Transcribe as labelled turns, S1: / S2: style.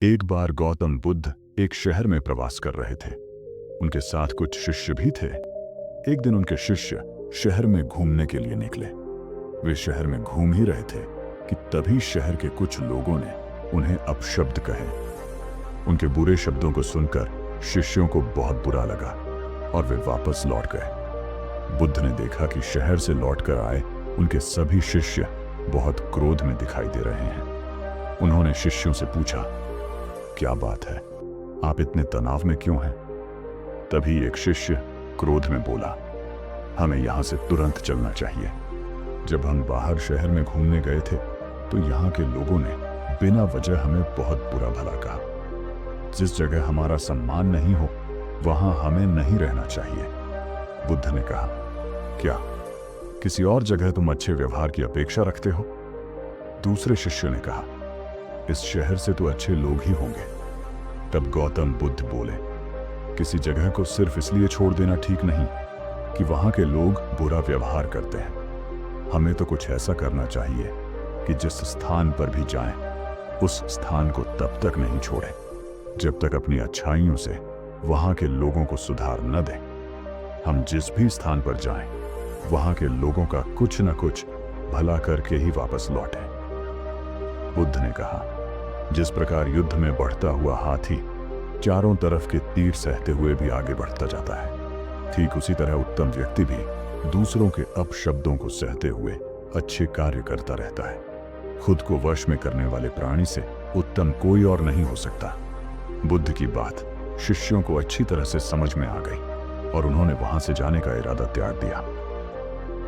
S1: एक बार गौतम बुद्ध एक शहर में प्रवास कर रहे थे। उनके साथ कुछ शिष्य भी थे। एक दिन उनके शिष्य शहर में घूमने के लिए निकले। वे शहर में घूम ही रहे थे कि तभी शहर के कुछ लोगों ने उन्हें अपशब्द कहे। उनके बुरे शब्दों को सुनकर शिष्यों को बहुत बुरा लगा और वे वापस लौट गए। बुद्ध ने देखा कि शहर से लौटकर आए उनके सभी शिष्य बहुत क्रोध में दिखाई दे रहे हैं। उन्होंने शिष्यों से पूछा, क्या बात है, आप इतने तनाव में क्यों हैं? तभी एक शिष्य क्रोध में बोला, हमें यहां से तुरंत चलना चाहिए। जब हम बाहर शहर में घूमने गए थे तो यहाँ के लोगों ने बिना वजह हमें बहुत बुरा भला कहा। जिस जगह हमारा सम्मान नहीं हो वहां हमें नहीं रहना चाहिए। बुद्ध ने कहा, क्या किसी और जगह तुम अच्छे व्यवहार की अपेक्षा रखते हो? दूसरे शिष्य ने कहा, इस शहर से तो अच्छे लोग ही होंगे। तब गौतम बुद्ध बोले, किसी जगह को सिर्फ इसलिए छोड़ देना ठीक नहीं कि वहां के लोग बुरा व्यवहार करते हैं। हमें तो कुछ ऐसा करना चाहिए कि जिस स्थान पर भी जाएं, उस स्थान को तब तक नहीं छोड़ें जब तक अपनी अच्छाइयों से वहां के लोगों को सुधार न दें। हम जिस भी स्थान पर जाएं, वहां के लोगों का कुछ न कुछ भला करके ही वापस लौटें। बुद्ध ने कहा, जिस प्रकार युद्ध में बढ़ता हुआ हाथी चारों तरफ के तीर सहते हुए भी आगे बढ़ता जाता है, ठीक उसी तरह उत्तम व्यक्ति भी दूसरों के अपशब्दों को सहते हुए अच्छे कार्य करता रहता है। खुद को वश में करने वाले प्राणी से उत्तम कोई और नहीं हो सकता। बुद्ध की बात शिष्यों को अच्छी तरह से समझ में आ गई और उन्होंने वहां से जाने का इरादा त्याग दिया।